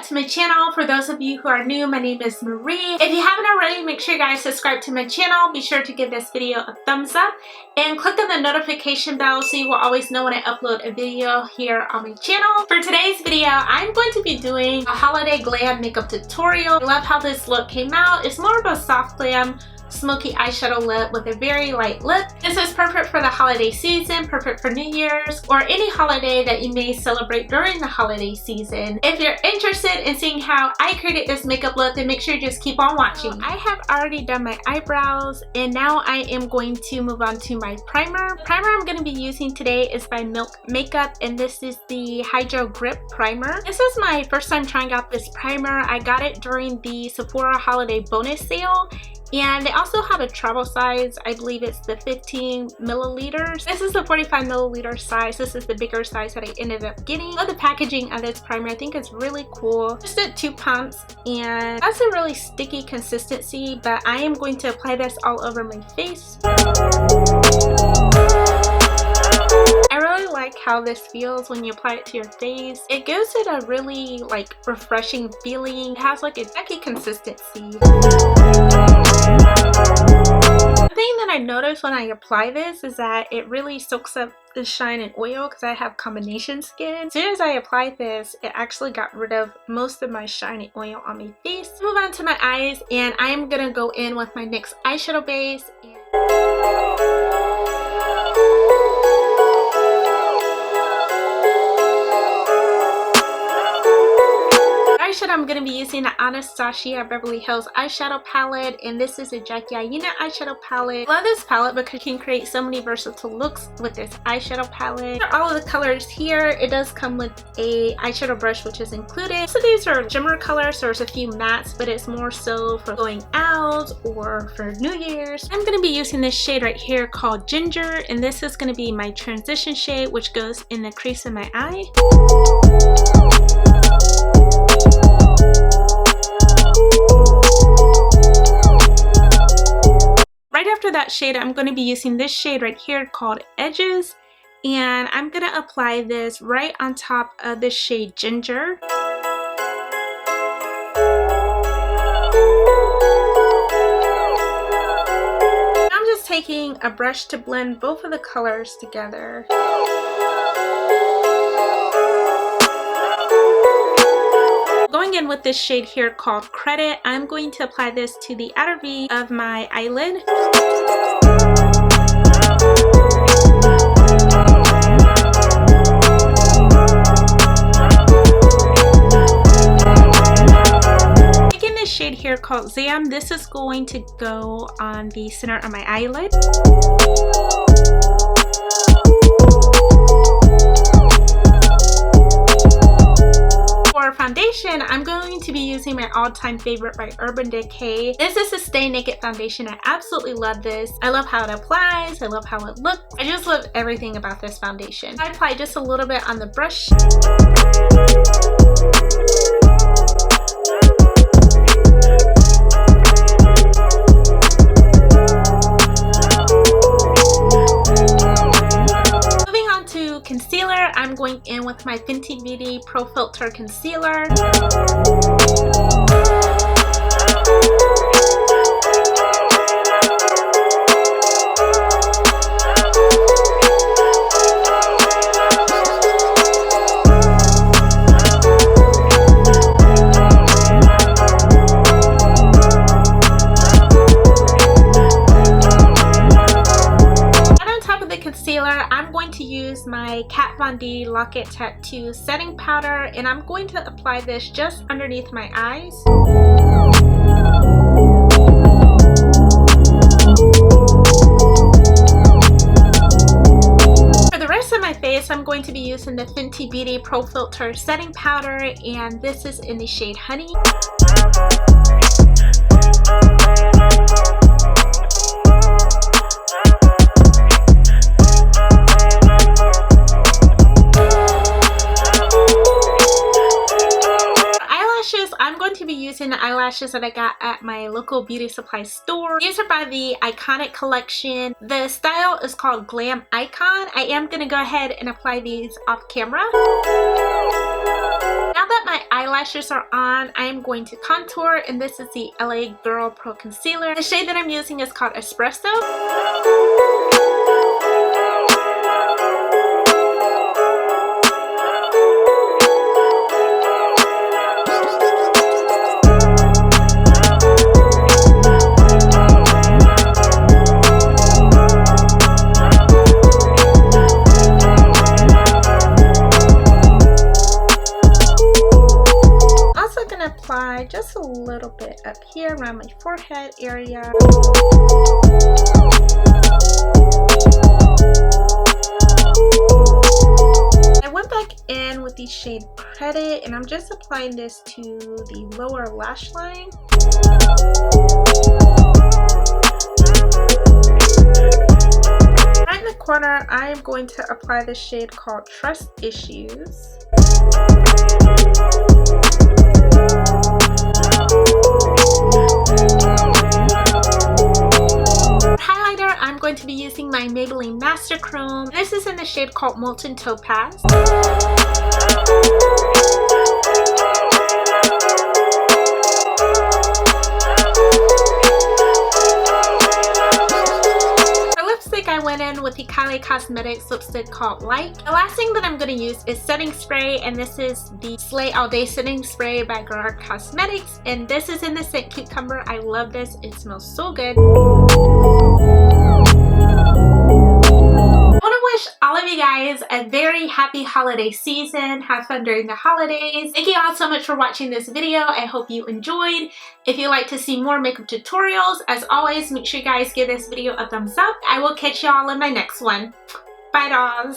back to my channel. For those of you who are new, my name is Marie. If you haven't already, make sure you guys subscribe to my channel. Be sure to give this video a thumbs up and click on the notification bell so you will always know when I upload a video here on my channel. For today's video, I'm going to be doing a holiday glam makeup tutorial. I love how this look came out. It's more of a soft glam smoky eyeshadow lip with a very light lip. This is perfect for the holiday season, perfect for New Year's, or any holiday that you may celebrate during the holiday season. If you're interested in seeing how I created this makeup look, then make sure you just keep on watching. I have already done my eyebrows, and now I am going to move on to my primer. Primer I'm going to be using today is by Milk Makeup, and this is the Hydro Grip Primer. This is my first time trying out this primer. I got it during the Sephora holiday bonus sale. And they also have a travel size. I believe it's the 15 milliliters. This is the 45 milliliter size. This is the bigger size that I ended up getting. The packaging of this primer I think is really cool. Just did 2 pumps and that's a really sticky consistency, but I am going to apply this all over my face. I really like how this feels when you apply it to your face. It gives it a really refreshing feeling. It has like a tacky consistency. The thing that I notice when I apply this is that it really soaks up the shine and oil because I have combination skin. As soon as I applied this, it actually got rid of most of my shine and oil on my face. Let's move on to my eyes, and I'm gonna go in with my NYX eyeshadow base. I'm going to be using the Anastasia Beverly Hills eyeshadow palette, and this is a Jackie Aina eyeshadow palette. I love this palette because you can create so many versatile looks with this eyeshadow palette. All of the colors here, it does come with a eyeshadow brush which is included. So these are shimmer colors, so there's a few mattes, but it's more so for going out or for New Year's. I'm going to be using this shade right here called Ginger, and this is going to be my transition shade which goes in the crease of my eye. Right after that shade, I'm going to be using this shade right here called Edges, and I'm going to apply this right on top of the shade Ginger. I'm just taking a brush to blend both of the colors together. Going in with this shade here called Credit, I'm going to apply this to the outer V of my eyelid. Taking this shade here called Zam, this is going to go on the center of my eyelid. For foundation, I'm going to be using my all-time favorite by Urban Decay. This is a Stay Naked foundation. I absolutely love this. I love how it applies. I love how it looks. I just love everything about this foundation. I apply just a little bit on the brush. Concealer, I'm going in with my Fenty Beauty Pro Filter Concealer. I'm going to use my Kat Von D Lock-It Tattoo setting powder, and I'm going to apply this just underneath my eyes. For the rest of my face, I'm going to be using the Fenty Beauty Pro Filter setting powder, and this is in the shade Honey. I'm going to be using the eyelashes that I got at my local beauty supply store. These are by the Iconic collection. The style is called Glam Icon. I am going to go ahead and apply these off camera. Now that my eyelashes are on, I am going to contour, and this is the LA Girl Pro Concealer. The shade that I'm using is called Espresso. Just a little bit up here around my forehead area. I went back in with the shade Credit, and I'm just applying this to the lower lash line. Right in the corner, I am going to apply the shade called Trust Issues. Highlighter, I'm going to be using my Maybelline Master Chrome. This is in the shade called Molten Topaz. I went in with the Kylie Cosmetics lipstick called Light. The last thing that I'm going to use is setting spray, and this is the Slay All Day Setting Spray by Gerard Cosmetics, and this is in the scent Cucumber. I love this. It smells so good. I want to wish all of you guys a very happy holiday season. Have fun during the holidays. Thank you all so much for watching this video. I hope you enjoyed. If you'd like to see more makeup tutorials, as always, make sure you guys give this video a thumbs up. I will catch y'all in my next one. Bye, dolls.